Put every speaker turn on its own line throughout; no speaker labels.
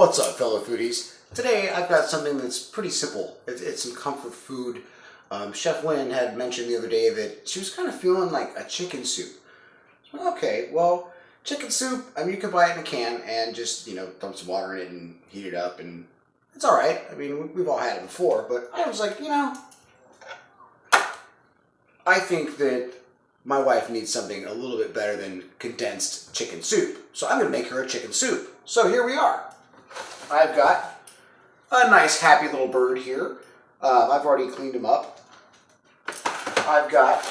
What's up, fellow foodies? Today I've got something that's pretty simple. It's some comfort food. Chef Lynn had mentioned the other day that she was kind of feeling like a chicken soup. So, okay, well, chicken soup, I mean, you can buy it in a can and just, dump some water in it and heat it up, and it's all right. I mean, we've all had it before, but I was like, I think that my wife needs something a little bit better than condensed chicken soup. So I'm going to make her a chicken soup. So here we are. I've got a nice happy little bird here. I've already cleaned him up. I've got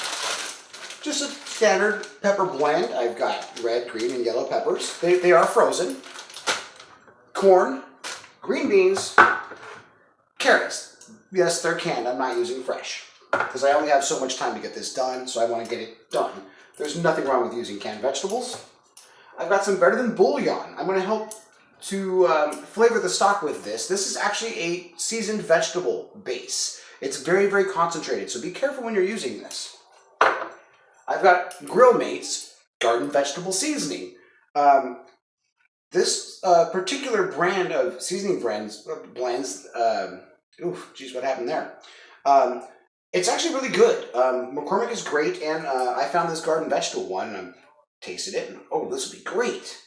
just a standard pepper blend. I've got red, green, and yellow peppers. They are frozen. Corn, green beans, carrots. Yes, they're canned. I'm not using fresh because I only have so much time to get this done, so I want to get it done. There's nothing wrong with using canned vegetables. I've got some better than bouillon. I'm going to help to flavor the stock with this. This is actually a seasoned vegetable base. It's very, very concentrated, so be careful when you're using this. I've got Grill Mates garden vegetable seasoning. This particular brand of seasoning blends, geez, what happened there? It's actually really good. McCormick is great, and I found this garden vegetable one, and I tasted it, and oh, this will be great.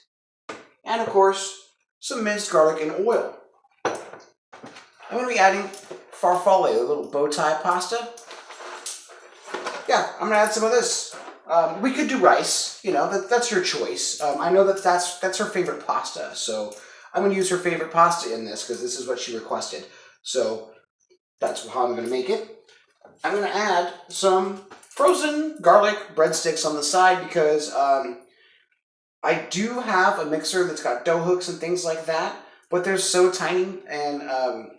And of course, some minced garlic and oil. I'm going to be adding farfalle, a little bow tie pasta. Yeah, I'm going to add some of this. We could do rice, that's your choice. I know that's her favorite pasta, so I'm going to use her favorite pasta in this because this is what she requested. So that's how I'm going to make it. I'm going to add some frozen garlic breadsticks on the side because I do have a mixer that's got dough hooks and things like that, but they're so tiny and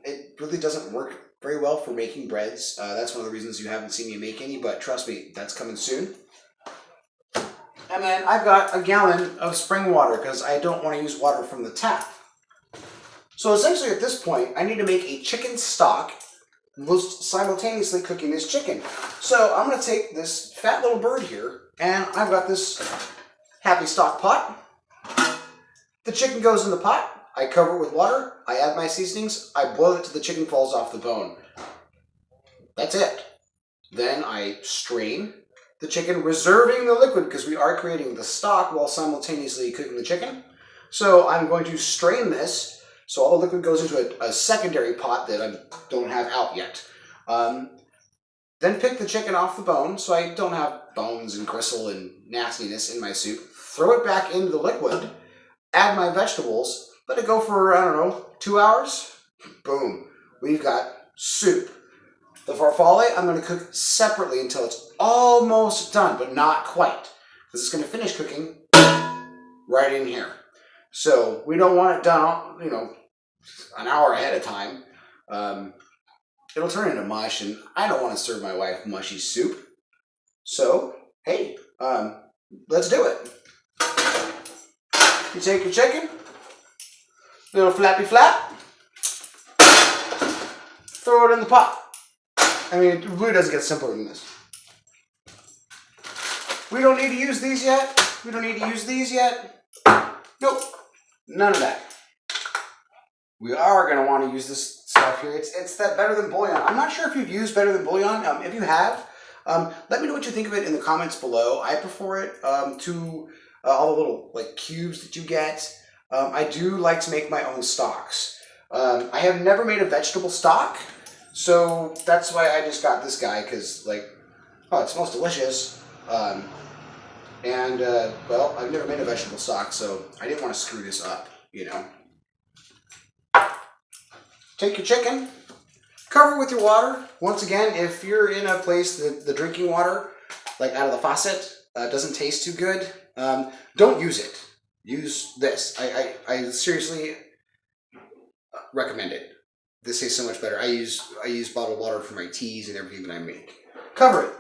it really doesn't work very well for making breads. That's one of the reasons you haven't seen me make any, but trust me, that's coming soon. And then I've got a gallon of spring water because I don't want to use water from the tap. So essentially at this point, I need to make a chicken stock whilst simultaneously cooking this chicken. So I'm going to take this fat little bird here, and I've got this happy stock pot. The chicken goes in the pot. I cover it with water. I add my seasonings. I boil it till the chicken falls off the bone. That's it. Then I strain the chicken, reserving the liquid because we are creating the stock while simultaneously cooking the chicken. So I'm going to strain this so all the liquid goes into a secondary pot that I don't have out yet. Then pick the chicken off the bone so I don't have bones and gristle and nastiness in my soup. Throw it back into the liquid, add my vegetables, let it go for, 2 hours. Boom, we've got soup. The farfalle I'm going to cook separately until it's almost done, but not quite, because it's going to finish cooking right in here. So we don't want it done, an hour ahead of time. It'll turn into mush, and I don't want to serve my wife mushy soup. So, hey, let's do it. You take your chicken, little flappy flap, throw it in the pot. I mean, it really doesn't get simpler than this. We don't need to use these yet. Nope, none of that. We are going to want to use this stuff here. It's that better than bouillon. I'm not sure if you've used better than bouillon. If you have, let me know what you think of it in the comments below. I prefer it to all the little cubes that you get. I do like to make my own stocks. I have never made a vegetable stock, so that's why I just got this guy because it smells delicious. Well, I've never made a vegetable stock, so I didn't want to screw this up, Take your chicken, cover it with your water. Once again, if you're in a place that the drinking water, out of the faucet, doesn't taste too good, don't use it. Use this. I seriously recommend it. This tastes so much better. I use bottled water for my teas and everything that I make. Cover it.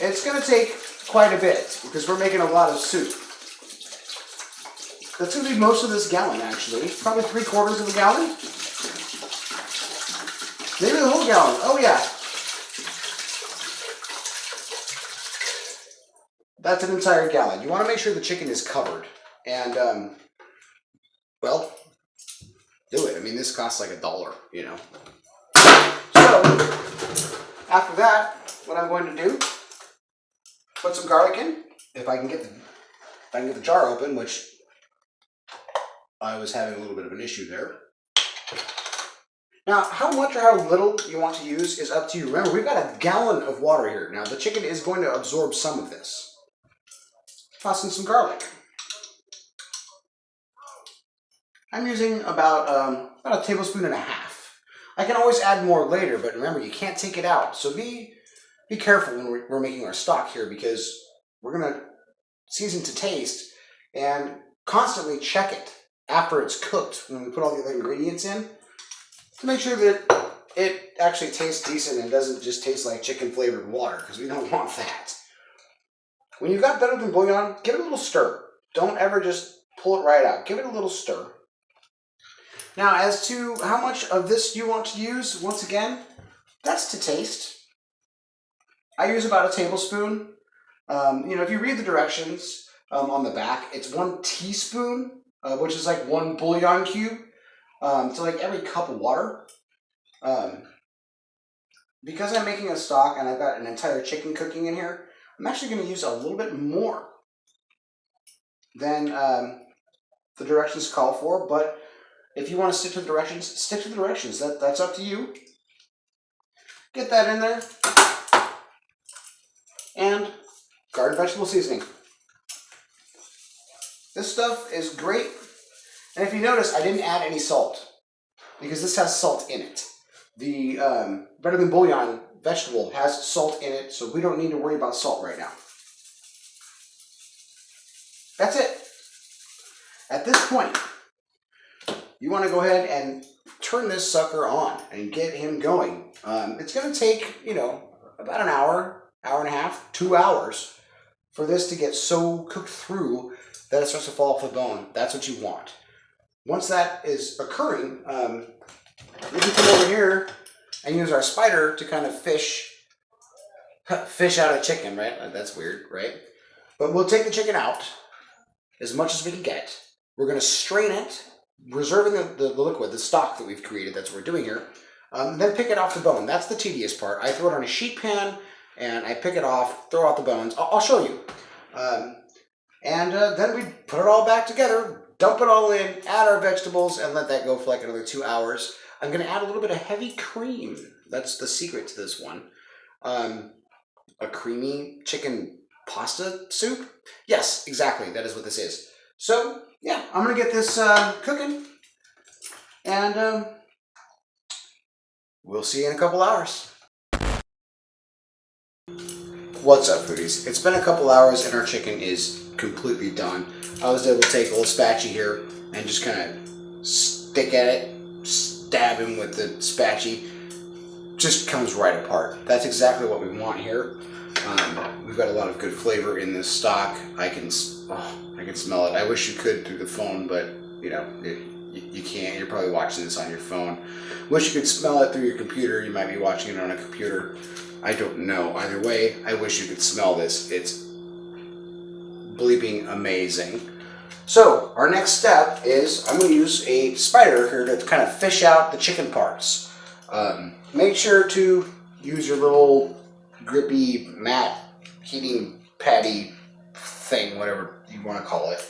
It's going to take quite a bit because we're making a lot of soup. That's going to be most of this gallon, actually. Probably 3/4 of a gallon. Maybe the whole gallon. Oh, yeah. That's an entire gallon. You want to make sure the chicken is covered. And well, do it. I mean, this costs like $1, you know. So, after that, what I'm going to do, put some garlic in. If I can get the jar open, which I was having a little bit of an issue there. Now, how much or how little you want to use is up to you. Remember, we've got a gallon of water here. Now, the chicken is going to absorb some of this. Toss in some garlic. I'm using about a tablespoon and a half. I can always add more later, but remember, you can't take it out. So be careful when we're making our stock here, because we're going to season to taste and constantly check it after it's cooked when we put all the other ingredients in to make sure that it actually tastes decent and doesn't just taste like chicken flavored water, because we don't want that. When you've got better than bouillon, give it a little stir. Don't ever just pull it right out. Give it a little stir. Now, as to how much of this you want to use, once again, that's to taste. I use about a tablespoon. You know, if you read the directions on the back, it's 1 teaspoon, which is like 1 bouillon cube, to like every cup of water. Because I'm making a stock and I've got an entire chicken cooking in here, I'm actually going to use a little bit more than the directions call for, but if you want to stick to the directions, stick to the directions. That's up to you. Get that in there. And garden vegetable seasoning. This stuff is great. And if you notice, I didn't add any salt because this has salt in it. The Better Than Bouillon vegetable has salt in it, so we don't need to worry about salt right now. That's it. At this point, you want to go ahead and turn this sucker on and get him going. It's going to take, you know, about an hour, hour and a half, 2 hours for this to get so cooked through that it starts to fall off the bone. That's what you want. Once that is occurring, we can come over here and use our spider to kind of fish out a chicken, right? That's weird, right? But we'll take the chicken out as much as we can get. We're going to strain it, reserving the liquid, the stock that we've created. That's what we're doing here. Then pick it off the bone. That's the tedious part. I throw it on a sheet pan and I pick it off, throw out the bones. I'll show you. Then we put it all back together, dump it all in, add our vegetables, and let that go for like another 2 hours. I'm going to add a little bit of heavy cream. That's the secret to this one. A creamy chicken pasta soup? Yes, exactly. That is what this is. So, yeah, I'm going to get this cooking, and we'll see you in a couple hours. What's up, foodies? It's been a couple hours and our chicken is completely done. I was able to take a little spatchy here and just kind of stick at it, stab him with the spatchy. Just comes right apart. That's exactly what we want here. We've got a lot of good flavor in this stock. I can smell it. I wish you could through the phone, but you know, you can't. You're probably watching this on your phone. Wish you could smell it through your computer. You might be watching it on a computer. I don't know. Either way, I wish you could smell this. It's bleeping amazing. So, our next step is I'm going to use a spider here to kind of fish out the chicken parts. Make sure to use your little grippy mat heating patty thing, whatever you want to call it.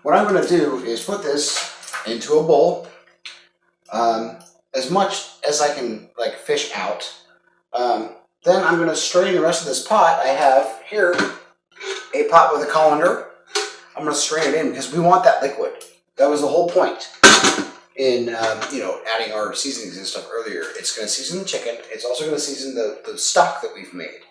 What I'm going to do is put this into a bowl. As much as I can like fish out. Then I'm going to strain the rest of this pot. I have here a pot with a colander. I'm going to strain it in because we want that liquid. That was the whole point in you know, adding our seasonings and stuff earlier. It's going to season the chicken. It's also going to season the stock that we've made.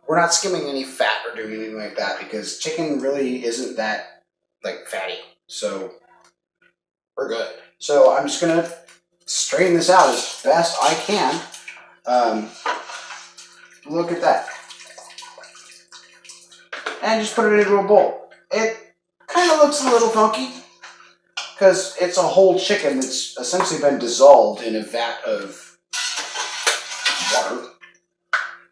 We're not skimming any fat or doing anything like that because chicken really isn't that like fatty. So we're good. So I'm just going to strain this out as best I can. Look at that. And just put it into a bowl. It kind of looks a little funky because it's a whole chicken that's essentially been dissolved in a vat of water.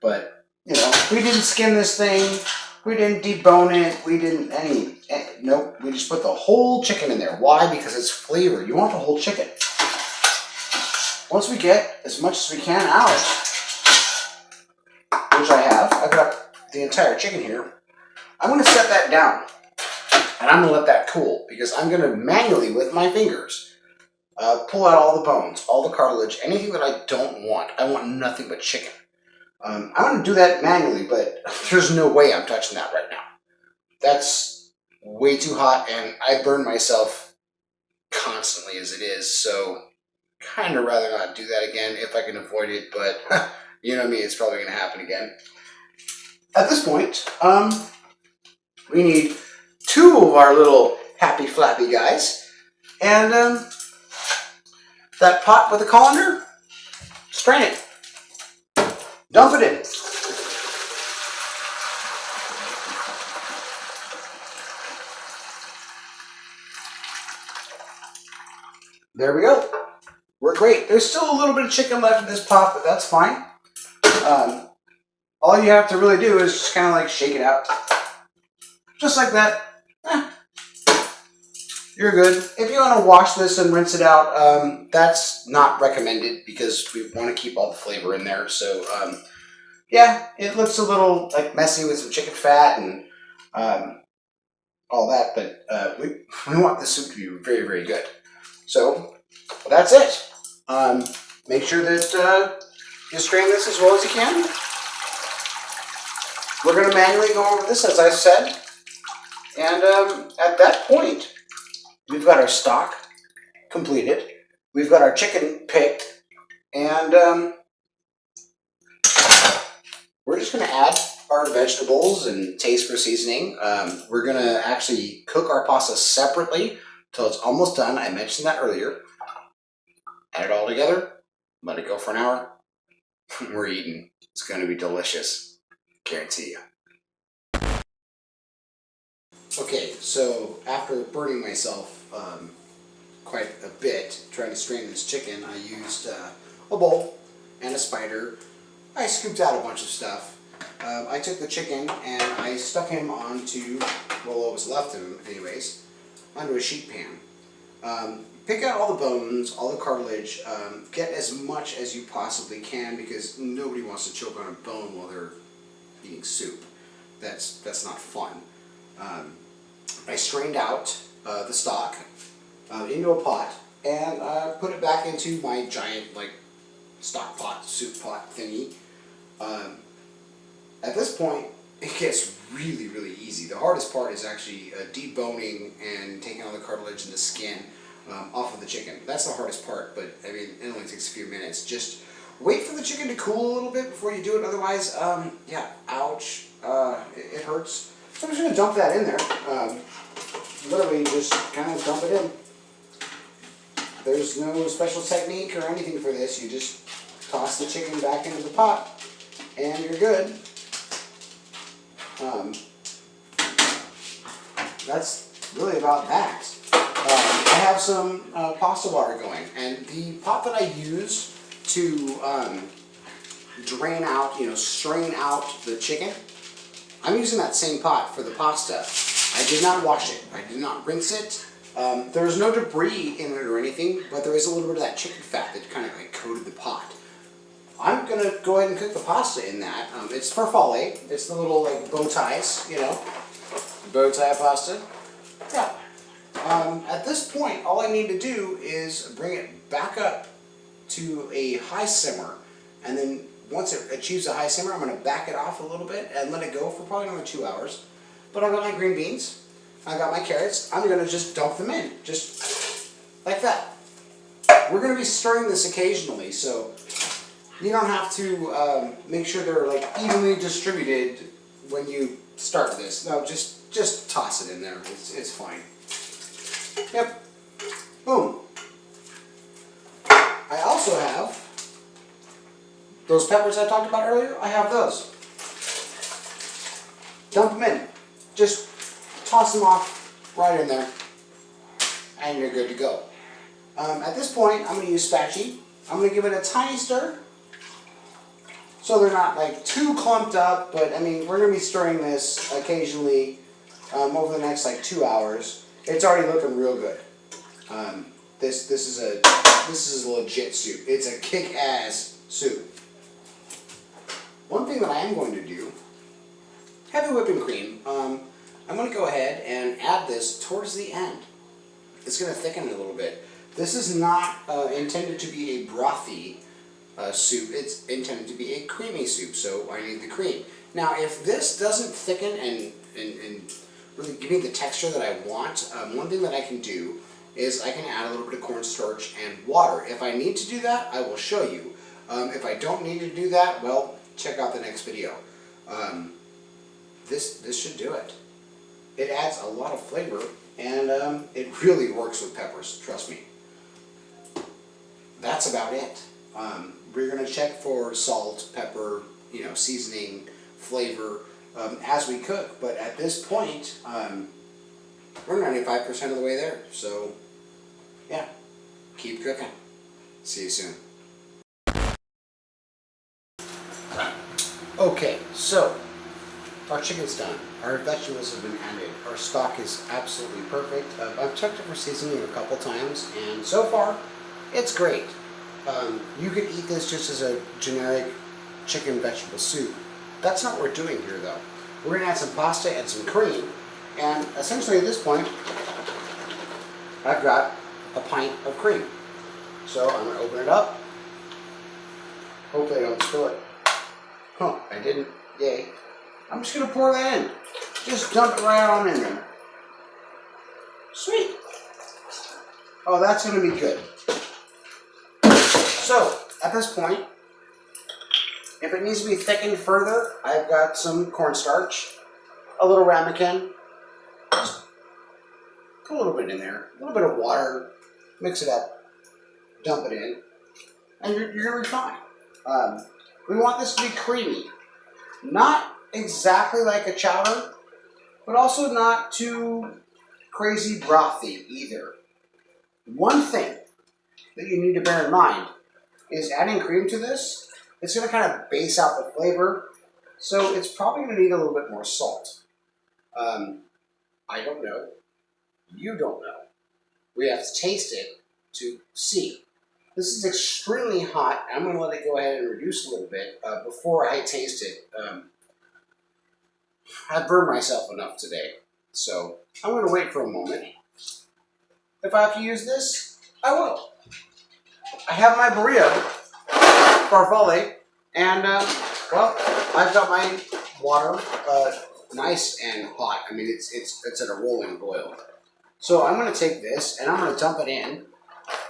But, you know, we didn't skin this thing. We didn't debone it. We didn't nope. We just put the whole chicken in there. Why? Because it's flavor. You want the whole chicken. Once we get as much as we can out, which I have, I've got the entire chicken here. I'm going to set that down, and I'm going to let that cool because I'm going to manually, with my fingers, pull out all the bones, all the cartilage, anything that I don't want. I want nothing but chicken. I'm going to do that manually, but there's no way I'm touching that right now. That's way too hot, and I burn myself constantly as it is, so kind of rather not do that again if I can avoid it, but you know me, it's probably going to happen again. At this point, we need 2 of our little happy flappy guys, and that pot with the colander, strain it. Dump it in. There we go. We're great. There's still a little bit of chicken left in this pot, but that's fine. All you have to really do is just kind of like shake it out. Just like that. You're good. If you want to wash this and rinse it out, that's not recommended because we want to keep all the flavor in there. So, yeah, it looks a little like messy with some chicken fat and all that, but we want the soup to be very, very good. So, that's it. Make sure that you strain this as well as you can. We're going to manually go over this, as I said. And at that point, we've got our stock completed. We've got our chicken picked. And we're just going to add our vegetables and taste for seasoning. We're going to actually cook our pasta separately until it's almost done. I mentioned that earlier. Add it all together. Let it go for an hour. We're eating. It's going to be delicious. Guarantee you. Okay, so after burning myself quite a bit trying to strain this chicken, I used a bowl and a spider. I scooped out a bunch of stuff. I took the chicken and I stuck him onto, well, what was left of him anyways, onto a sheet pan. Pick out all the bones, all the cartilage, get as much as you possibly can because nobody wants to choke on a bone while they're eating soup. That's not fun. I strained out the stock into a pot and put it back into my giant like stock pot, soup pot thingy. At this point, it gets really, really easy. The hardest part is actually deboning and taking all the cartilage and the skin off of the chicken. That's the hardest part, but I mean, it only takes a few minutes. Just wait for the chicken to cool a little bit before you do it. Otherwise, yeah, ouch, it hurts. So I'm just going to dump that in there. Literally just kind of dump it in. There's no special technique or anything for this. You just toss the chicken back into the pot and you're good. That's really about that. I have some pasta water going, and the pot that I use to drain out, strain out the chicken, I'm using that same pot for the pasta. I did not wash it. I did not rinse it. There's no debris in it or anything, but there is a little bit of that chicken fat that kind of like coated the pot. I'm going to go ahead and cook the pasta in that. It's farfalle. It's the little like bow ties, bow tie pasta. Yeah. At this point, all I need to do is bring it back up to a high simmer, and then once it achieves a high simmer, I'm going to back it off a little bit and let it go for probably another 2 hours. But I've got my green beans, I've got my carrots, I'm going to just dump them in, just like that. We're going to be stirring this occasionally, so you don't have to make sure they're like evenly distributed when you start this. No, just toss it in there, it's fine. Yep, boom. I also have those peppers I talked about earlier. I have those. Dump them in. Just toss them off right in there, and you're good to go. At this point, I'm going to use spatchy. I'm going to give it a tiny stir. so they're not like too clumped up. But I mean, we're gonna be stirring this occasionally over the next like 2 hours. It's already looking real good. This is a legit soup. It's a kick-ass soup. One thing that I am going to do, heavy whipping cream. I'm going to go ahead and add this towards the end. It's going to thicken it a little bit. This is not intended to be a brothy soup. It's intended to be a creamy soup, so I need the cream. Now, if this doesn't thicken and really give me the texture that I want, one thing that I can do is I can add a little bit of cornstarch and water. If I need to do that, I will show you. If I don't need to do that, well, check out the next video. This should do it. It adds a lot of flavor, and it really works with peppers, trust me. That's about it. We're going to check for salt, pepper, seasoning, flavor as we cook. But at this point, we're 95% of the way there. So, yeah, keep cooking. See you soon. Okay, so our chicken's done. Our vegetables have been added. Our stock is absolutely perfect. I've checked it for seasoning a couple times, and so far, it's great. You could eat this just as a generic chicken vegetable soup. That's not what we're doing here, though. We're going to add some pasta and some cream, and essentially at this point, I've got a pint of cream. So I'm going to open it up. Hopefully I don't spill it. Huh, I didn't. Yay. I'm just going to pour that in. Just dump it right on in there. Sweet. Oh, that's going to be good. So, at this point, if it needs to be thickened further, I've got some cornstarch, a little ramekin, just put a little bit in there, a little bit of water, mix it up, dump it in, and you're going to be fine. We want this to be creamy. Not exactly like a chowder, but also not too crazy brothy either. One thing that you need to bear in mind is adding cream to this. It's going to kind of base out the flavor, so it's probably going to need a little bit more salt. I don't know. You don't know. We have to taste it to see. This is extremely hot. I'm going to let it go ahead and reduce a little bit before I taste it. I've burned myself enough today, so I'm going to wait for a moment. If I have to use this, I will. I have my burrito, farfalle, and well, I've got my water nice and hot. I mean, it's at a rolling boil. So I'm going to take this and I'm going to dump it in.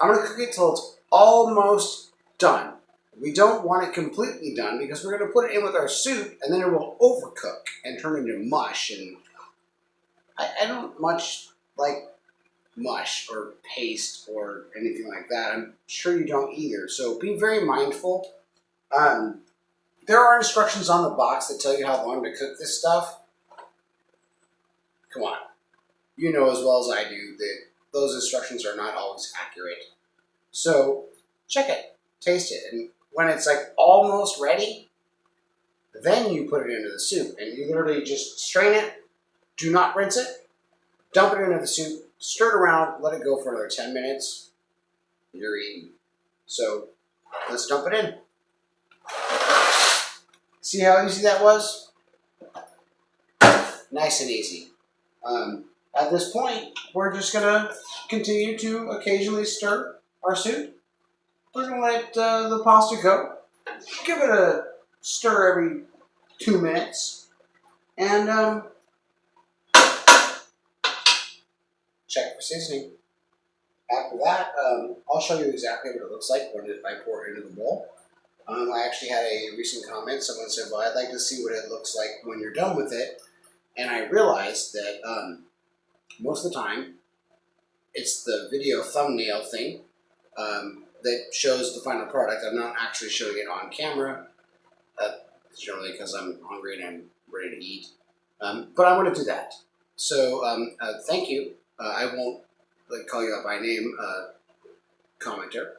I'm going to cook it till it's almost done. We don't want it completely done because we're going to put it in with our soup and then it will overcook and turn into mush. And I don't much like mush or paste or anything like that. I'm sure you don't either. So be very mindful. There are instructions on the box that tell you how long to cook this stuff. Come on. You know as well as I do that those instructions are not always accurate. So check it, taste it, and when it's like almost ready, then you put it into the soup and you literally just strain it, do not rinse it, dump it into the soup, stir it around, let it go for another 10 minutes, you're eating. So let's dump it in. See how easy that was? Nice and easy. At this point, we're just going to continue to occasionally stir our soup. We're going to let the pasta go. Give it a stir every 2 minutes. And check for seasoning. After that, I'll show you exactly what it looks like when I pour it into the bowl. I actually had a recent comment. Someone said, well, I'd like to see what it looks like when you're done with it. And I realized that most of the time, it's the video thumbnail thing that shows the final product. I'm not actually showing it on camera, generally because I'm hungry and I'm ready to eat. But I'm going to do that. So thank you. I won't call you out by name, commenter.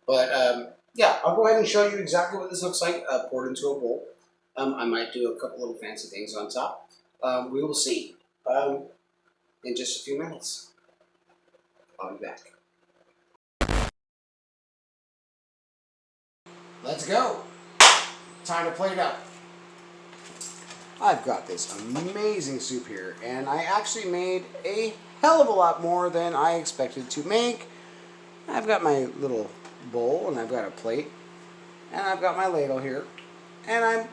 But yeah, I'll go ahead and show you exactly what this looks like poured into a bowl. I might do a couple little fancy things on top. We will see in just a few minutes. I'll be back. Let's go. Time to plate up. I've got this amazing soup here, and I actually made a hell of a lot more than I expected to make. I've got my little bowl, and I've got a plate, and I've got my ladle here, and I'm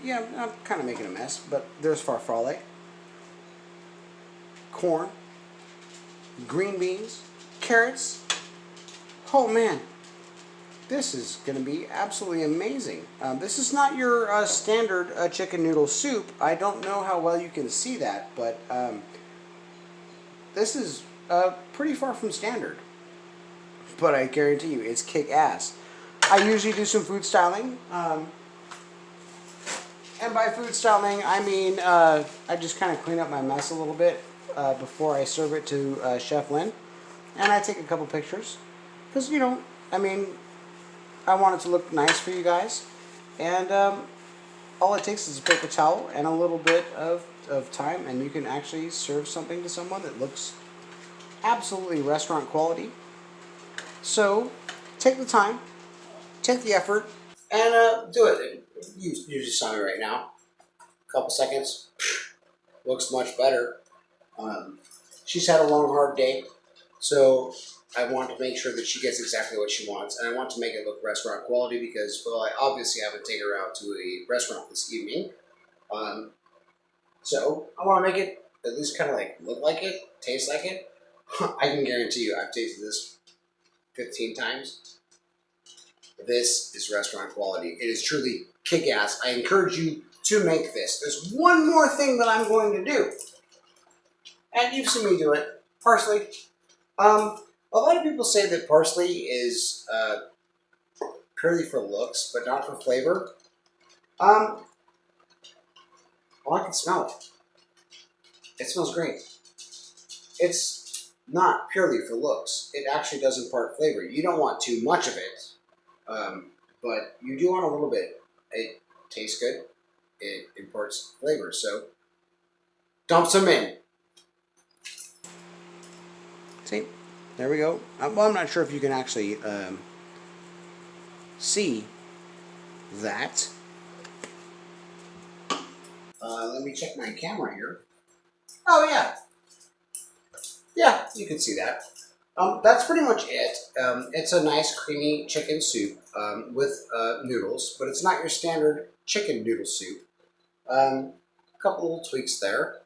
kind of making a mess, but there's farfalle, corn, green beans, carrots. Oh man, this is going to be absolutely amazing. This is not your standard chicken noodle soup. I don't know how well you can see that, but this is pretty far from standard. But I guarantee you, it's kick-ass. I usually do some food styling. And by food styling, I mean I just kind of clean up my mess a little bit before I serve it to Chef Lynn. And I take a couple pictures. Because, you know, I mean, I want it to look nice for you guys. And all it takes is a paper towel and a little bit of time, and you can actually serve something to someone that looks absolutely restaurant quality. So take the time, take the effort, and do it. You just saw me right now. A couple seconds. Looks much better. She's had a long, hard day, so I want to make sure that she gets exactly what she wants, and I want to make it look restaurant quality because, well, I obviously haven't taken her out to a restaurant this evening. So I want to make it at least kind of like look like it, taste like it. I can guarantee you I've tasted this 15 times. This is restaurant quality. It is truly kick-ass. I encourage you to make this. There's one more thing that I'm going to do, and you've seen me do it. Parsley. A lot of people say that parsley is purely for looks, but not for flavor. Well, I can smell it. It smells great. It's not purely for looks. It actually does impart flavor. You don't want too much of it, but you do want a little bit. It tastes good. It imparts flavor. So dump some in. See? There we go. Well, I'm not sure if you can actually see that. Let me check my camera here. Oh, yeah. Yeah, you can see that. That's pretty much it. It's a nice creamy chicken soup with noodles, but it's not your standard chicken noodle soup. A couple little tweaks there.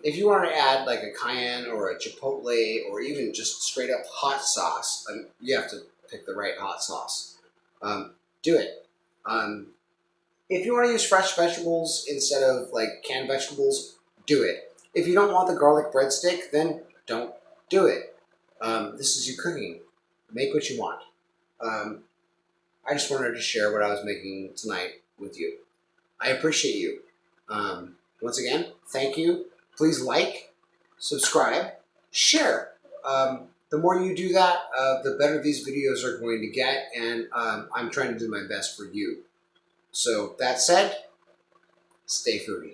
If you want to add like a cayenne or a chipotle or even just straight up hot sauce, you have to pick the right hot sauce. Do it. If you want to use fresh vegetables instead of like canned vegetables, do it. If you don't want the garlic breadstick, then don't do it. This is your cooking. Make what you want. I just wanted to share what I was making tonight with you. I appreciate you. Once again, thank you. Please like, subscribe, share. The more you do that, the better these videos are going to get, and I'm trying to do my best for you. So that said, stay foodie.